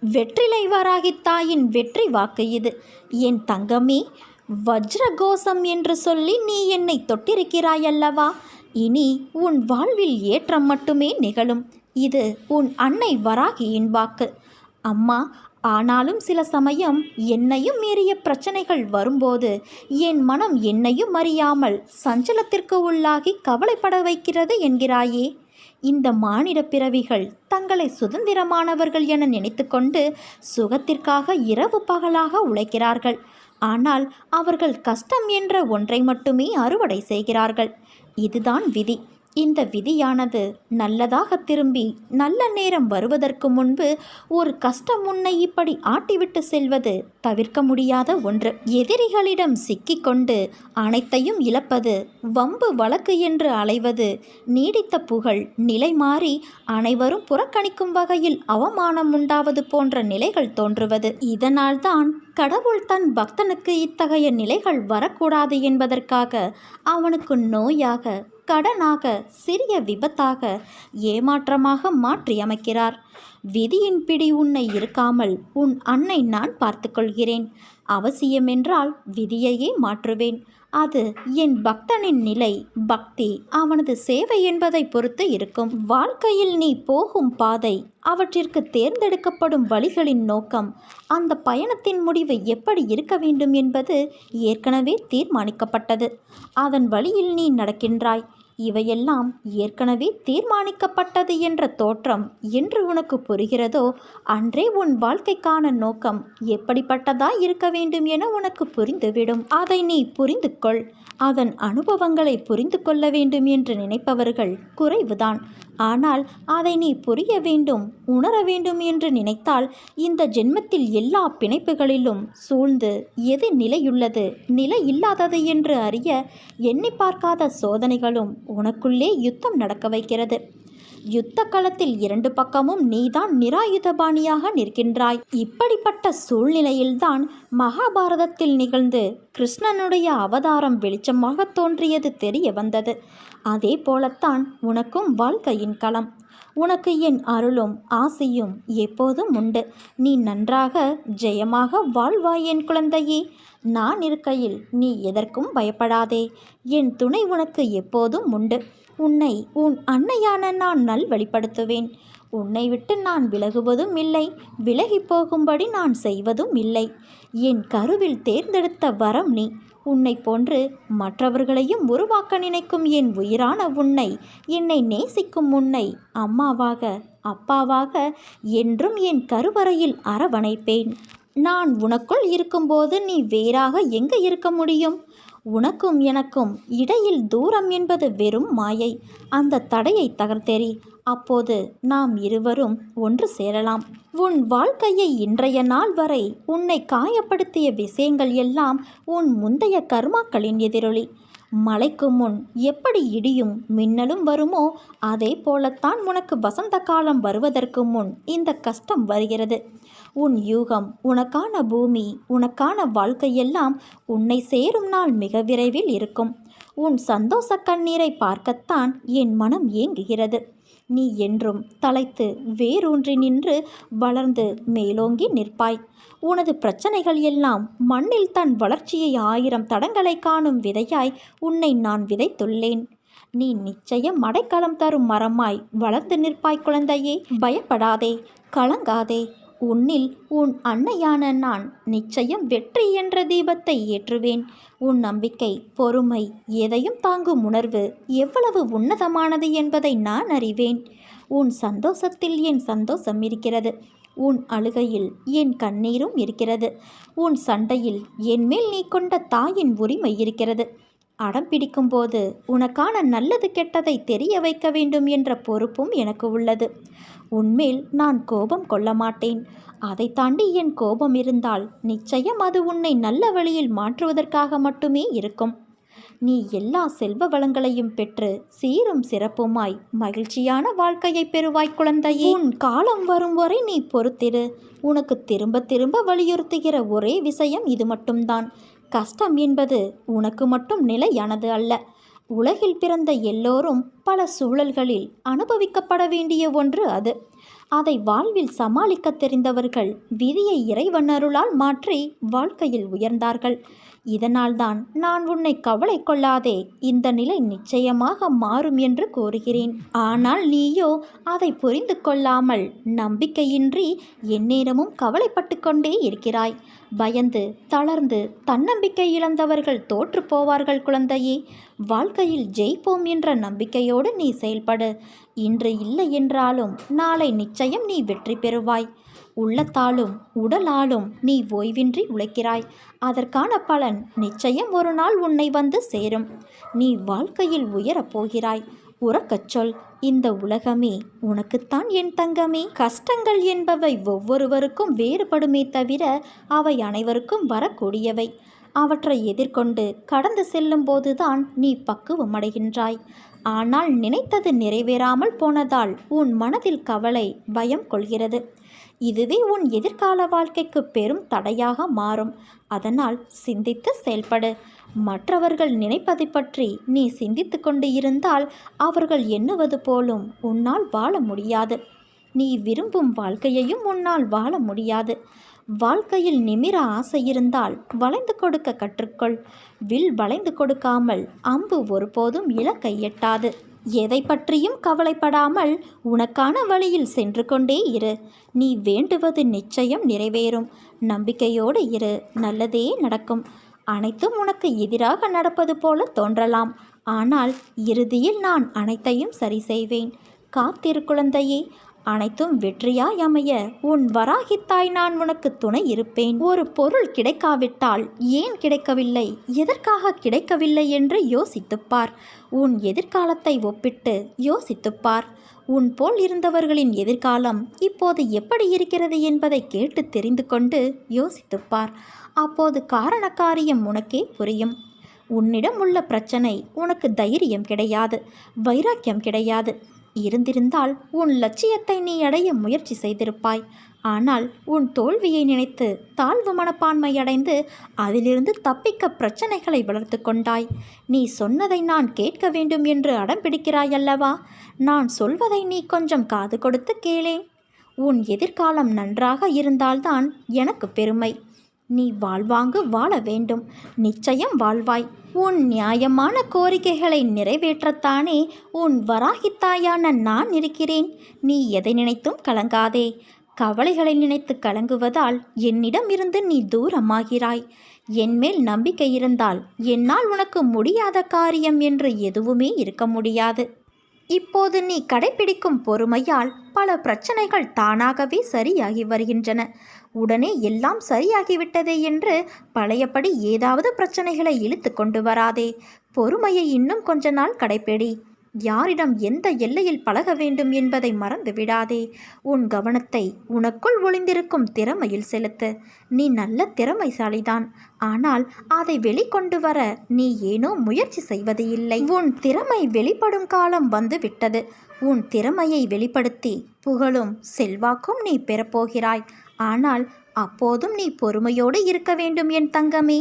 வெற்றிலை வராகி தாயின் வெற்றி வாக்கு இது. என் தங்கமே, வஜ்ரகோஷம் என்று சொல்லி நீ என்னை தொட்டிருக்கிறாயல்லவா? இனி உன் வாழ்வில் ஏற்றம் மட்டுமே நிகழும். இது உன் அன்னை வராகியின் வாக்கு. அம்மா, ஆனாலும் சில சமயம் என்னையும் மீறிய பிரச்சனைகள் வரும்போது என் மனம் என்னையும் அறியாமல் சஞ்சலத்திற்கு உள்ளாகி கவலைப்பட வைக்கிறது என்கிறாயே. இந்த மானிட பிறவிகள் தங்களை சுதந்திரமானவர்கள் என நினைத்து கொண்டு சுகத்திற்காக இரவு பகலாக உழைக்கிறார்கள். ஆனால் அவர்கள் கஷ்டம் என்ற ஒன்றை மட்டுமே அறுவடை செய்கிறார்கள். இதுதான் விதி. இந்த விதியானது நல்லதாக திரும்பி நல்ல நேரம் வருவதற்கு முன்பு ஒரு கஷ்டம் உன்னை இப்படி ஆட்டிவிட்டு செல்வது தவிர்க்க முடியாத ஒன்று. எதிரிகளிடம் சிக்கிக்கொண்டு அனைத்தையும் இழப்பது, வம்பு வழக்கு என்று அலைவது, நீடித்த புகழ் நிலை மாறி அனைவரும் புறக்கணிக்கும் வகையில் அவமானம் உண்டாவது போன்ற நிலைகள் தோன்றுவது. இதனால்தான் கடவுள் தன் பக்தனுக்கு இத்தகைய நிலைகள் வரக்கூடாது என்பதற்காக அவனுக்கு நோயாக, கடனாக, சிறிய விபத்தாக, ஏமாற்றமாக மாற்றி அமைக்கிறார். விதியின் பிடி உன்னை இருக்காமல் உன் அன்னை நான் பார்த்து கொள்கிறேன். அவசியமென்றால் விதியையே மாற்றுவேன். அது என் பக்தனின் நிலை, பக்தி, அவனது சேவை என்பதை பொறுத்து இருக்கும். வாழ்க்கையில் நீ போகும் பாதை, அவற்றிற்கு தேர்ந்தெடுக்கப்படும் வழிகளின் நோக்கம், அந்த பயணத்தின் முடிவு எப்படி இருக்க வேண்டும் என்பது ஏற்கனவே தீர்மானிக்கப்பட்டது. அதன் வழியில் நீ நடக்கின்றாய். இவையெல்லாம் ஏற்கனவே தீர்மானிக்கப்பட்டது என்ற தோற்றம் என்று உனக்கு புரிகிறதோ அன்றே உன் வாழ்க்கைக்கான நோக்கம் எப்படிப்பட்டதாய் இருக்க வேண்டும் என உனக்கு புரிந்துவிடும். அதை நீ புரிந்து கொள். அதன் அனுபவங்களை புரிந்து கொள்ள வேண்டும் என்று நினைப்பவர்கள் குறைவுதான். ஆனால் அதை நீ புரிய வேண்டும், உணர வேண்டும் என்று நினைத்தால் இந்த ஜென்மத்தில் எல்லா பிணைப்புகளிலும் சூழ்ந்து எது நிலையுள்ளது, நிலை இல்லாதது என்று அறிய எண்ணி பார்க்காத சோதனைகளும் உனக்குள்ளே யுத்தம் நடக்க வைக்கிறது. யுத்த களத்தில் இரண்டு பக்கமும் நீதான் நிராயுதபாணியாக நிற்கின்றாய். இப்படிப்பட்ட சூழ்நிலையில்தான் மகாபாரதத்தில் நிகழ்ந்து கிருஷ்ணனுடைய அவதாரம் வெளிச்சமாக தோன்றியது தெரிய வந்தது. அதே போலத்தான் உனக்கும் வாழ்க்கையின் களம். உனக்கு என் அருளும் ஆசையும் எப்போதும் உண்டு. நீ நன்றாக ஜெயமாக வாழ்வாய் என் குழந்தையே. நான் இருக்கையில் நீ எதற்கும் பயப்படாதே. என் துணை உனக்கு எப்போதும் உண்டு. உன்னை உன் அன்னையான நான் நல்வழிப்படுத்துவேன். உன்னை விட்டு நான் விலகுவதும் இல்லை, விலகி போகும்படி நான் செய்வதும் இல்லை. என் கருவில் தேர்ந்தெடுத்த வரம் நீ. உன்னை போன்று மற்றவர்களையும் உருவாக்க நினைக்கும் என் உயிரான உன்னை, என்னை நேசிக்கும் உன்னை அம்மாவாக, அப்பாவாக என்றும் என் கருவறையில் அரவணைப்பேன். நான் உனக்குள் இருக்கும்போது நீ வேறாக எங்கே இருக்க முடியும்? உனக்கும் எனக்கும் இடையில் தூரம் என்பது வெறும் மாயை. அந்த தடையை தகர்த்தெறி. அப்போது நாம் இருவரும் ஒன்று சேரலாம். உன் வாழ்க்கையை இன்றைய நாள் வரை உன்னை காயப்படுத்திய விஷயங்கள் எல்லாம் உன் முந்தைய கர்மாக்களின் எதிரொலி. மழைக்கு முன் எப்படி இடியும் மின்னலும் வருமோ அதே போலத்தான் உனக்கு வசந்த காலம் வருவதற்கு முன் இந்த கஷ்டம் வருகிறது. உன் யூகம், உனக்கான பூமி, உனக்கான வாழ்க்கையெல்லாம் உன்னை சேரும் நாள் மிக விரைவில் இருக்கும். உன் சந்தோஷ கண்ணீரை பார்க்கத்தான் என் மனம் ஏங்குகிறது. நீ என்றும் தலைத்து வேரூன்றி நின்று வளர்ந்து மேலோங்கி நிற்பாய். உனது பிரச்சனைகள் எல்லாம் மண்ணில் தன் வளர்ச்சியை 1000 தடங்களை காணும் விதையாய் உன்னை நான் விதைத்துள்ளேன். நீ நிச்சயம் அடைக்கலம் தரும் மரமாய் வளர்ந்து நிற்பாய் குழந்தையே. பயப்படாதே, கலங்காதே. உன்னில் உன் அன்னையான நான் நிச்சயம் வெற்றி என்ற தீபத்தை ஏற்றுவேன். உன் நம்பிக்கை, பொறுமை, எதையும் தாங்கும் உணர்வு எவ்வளவு உன்னதமானது என்பதை நான் அறிவேன். உன் சந்தோஷத்தில் என் சந்தோஷம் இருக்கிறது. உன் அழுகையில் என் கண்ணீரும் இருக்கிறது. உன் சண்டையில் என் மேல் நீ கொண்ட தாயின் உரிமை இருக்கிறது. அடம் பிடிக்கும்போது உனக்கான நல்லது கெட்டதை தெரிய வைக்க வேண்டும் என்ற பொறுப்பும் எனக்கு உள்ளது. உன்மேல் நான் கோபம் கொள்ள மாட்டேன். அதை தாண்டி என் கோபம் இருந்தால் நிச்சயம் அது உன்னை நல்ல வழியில் மாற்றுவதற்காக மட்டுமே இருக்கும். நீ எல்லா செல்வ வளங்களையும் பெற்று சீரும் சிறப்புமாய் மகிழ்ச்சியான வாழ்க்கையை பெறுவாய் குழந்தையே. உன் காலம் வரும் வரை நீ பொறுத்திரு. உனக்கு திரும்ப திரும்ப வலியுறுத்துகிற ஒரே விஷயம் இது மட்டும்தான். கஷ்டம் என்பது உனக்கு மட்டும் நிலையானது அல்ல. உலகில் பிறந்த எல்லோரும் பல சூழல்களில் அனுபவிக்கப்பட வேண்டிய ஒன்று அது. அதை வாழ்வில் சமாளிக்க தெரிந்தவர்கள் விதியை இறைவன் அருளால் மாற்றி வாழ்க்கையில் உயர்ந்தார்கள். இதனால்தான் நான் உன்னை கவலை கொள்ளாதே, இந்த நிலை நிச்சயமாக மாறும் என்று கூறுகிறேன். ஆனால் நீயோ அதை புரிந்து கொள்ளாமல் நம்பிக்கையின்றி எந்நேரமும் கவலைப்பட்டு கொண்டே இருக்கிறாய். பயந்து தளர்ந்து தன்னம்பிக்கை இழந்தவர்கள் தோற்று போவார்கள் குழந்தையே. வாழ்க்கையில் ஜெயிப்போம் என்ற நம்பிக்கையோடு நீ செயல்படு. இன்று இல்லை என்றாலும் நாளை நிச்சயம் நீ வெற்றி பெறுவாய். உள்ளத்தாலும் உடலாலும் நீ ஓய்வின்றி உழைக்கிறாய். அதற்கான பலன் நிச்சயம் ஒரு நாள் உன்னை வந்து சேரும். நீ வாழ்க்கையில் உயரப் போகிறாய். உறக்கச் சொல், இந்த உலகமே உனக்குத்தான் என் தங்கமே. கஷ்டங்கள் என்பவை ஒவ்வொருவருக்கும் வேறுபடுமே தவிர அவை அனைவருக்கும் வரக்கூடியவை. அவற்றை எதிர்கொண்டு கடந்து செல்லும் போதுதான் நீ பக்குவமடைகின்றாய். ஆனால் நினைத்தது நிறைவேறாமல் போனதால் உன் மனதில் கவலை, பயம் கொள்கிறது. இதுவே உன் எதிர்கால வாழ்க்கைக்கு பெரும் தடையாக மாறும். அதனால் சிந்தித்து செயல்படு. மற்றவர்கள் நினைப்பதை பற்றி நீ சிந்தித்து கொண்டு இருந்தால் அவர்கள் எண்ணுவது போலும் உன்னால் வாழ முடியாது. நீ விரும்பும் வாழ்க்கையையும் உன்னால் வாழ முடியாது. வாழ்க்கையில் நிமிர ஆசை இருந்தால் வளைந்து கொடுக்க கற்றுக்கொள். வில் வளைந்து கொடுக்காமல் அம்பு ஒருபோதும் இலக்கை எட்டாது. எதை பற்றியும் கவலைப்படாமல் உனக்கான வழியில் சென்று கொண்டே இரு. நீ வேண்டுவது நிச்சயம் நிறைவேறும். நம்பிக்கையோடு இரு, நல்லதே நடக்கும். அனைத்தும் உனக்கு எதிராக நடப்பது போல தோன்றலாம், ஆனால் இறுதியில் நான் அனைத்தையும் சரி செய்வேன். காத்திரு குழந்தையே. அனைத்தும் வெற்றியாய் அமைய உன் வராகித்தாய் நான் உனக்கு துணை இருப்பேன். ஒரு பொருள் கிடைக்காவிட்டால் ஏன் கிடைக்கவில்லை, எதற்காக கிடைக்கவில்லை என்று யோசித்துப்பார். உன் எதிர்காலத்தை ஒப்பிட்டு யோசித்துப்பார். உன் போல் இருந்தவர்களின் எதிர்காலம் இப்போது எப்படி இருக்கிறது என்பதை கேட்டு தெரிந்து கொண்டு யோசித்துப்பார். அப்போது காரண காரியம் உனக்கே புரியும். உன்னிடம் உள்ள பிரச்சனை உனக்கு தைரியம் கிடையாது, வைராக்கியம் கிடையாது. இருந்திருந்தால் உன் லட்சியத்தை நீ அடைய முயற்சி செய்திருப்பாய். ஆனால் உன் தோல்வியை நினைத்து தாழ்வு மனப்பான்மை அடைந்து அதிலிருந்து தப்பிக்க பிரச்சனைகளை வளர்த்து கொண்டாய். நீ சொன்னதை நான் கேட்க வேண்டும் என்று அடம் பிடிக்கிறாய் அல்லவா? நான் சொல்வதை நீ கொஞ்சம் காது கொடுத்து கேளேன். உன் எதிர்காலம் நன்றாக இருந்தால்தான் எனக்கு பெருமை. நீ வாழ்வாங்கு வாழ வேண்டும். நிச்சயம் வாழ்வாய். உன் நியாயமான கோரிக்கைகளை நிறைவேற்றத்தானே உன் வராகித்தாயான நான் இருக்கிறேன். நீ எதை நினைத்தும் கலங்காதே. கவலைகளை நினைத்து கலங்குவதால் என்னிடம் இருந்து நீ தூரமாகிறாய். என்மேல் நம்பிக்கை இருந்தால் என்னால் உனக்கு முடியாத காரியம் என்று எதுவுமே இருக்க முடியாது. இப்போது நீ கடைப்பிடிக்கும் பொறுமையால் பல பிரச்சனைகள் தானாகவே சரியாகி வருகின்றன. உடனே எல்லாம் சரியாகிவிட்டதே என்று பழையபடி ஏதாவது பிரச்சனைகளை இழுத்து கொண்டு வராதே. பொறுமையை இன்னும் கொஞ்ச நாள் கடைப்பிடி. யாரிடம் எந்த எல்லையில் பழக வேண்டும் என்பதை மறந்து விடாதே. உன் கவனத்தை உனக்குள் ஒளிந்திருக்கும் திறமையில் செலுத்து. நீ நல்ல திறமைசாலிதான், ஆனால் அதை வெளிக்கொண்டு வர நீ ஏனோ முயற்சி செய்வது இல்லை. உன் திறமை வெளிப்படும் காலம் வந்து விட்டது. உன் திறமையை வெளிப்படுத்தி புகழும் செல்வாக்கும் நீ பெறப்போகிறாய். ஆனால் அப்போதும் நீ பொறுமையோடு இருக்க வேண்டும் என் தங்கமே.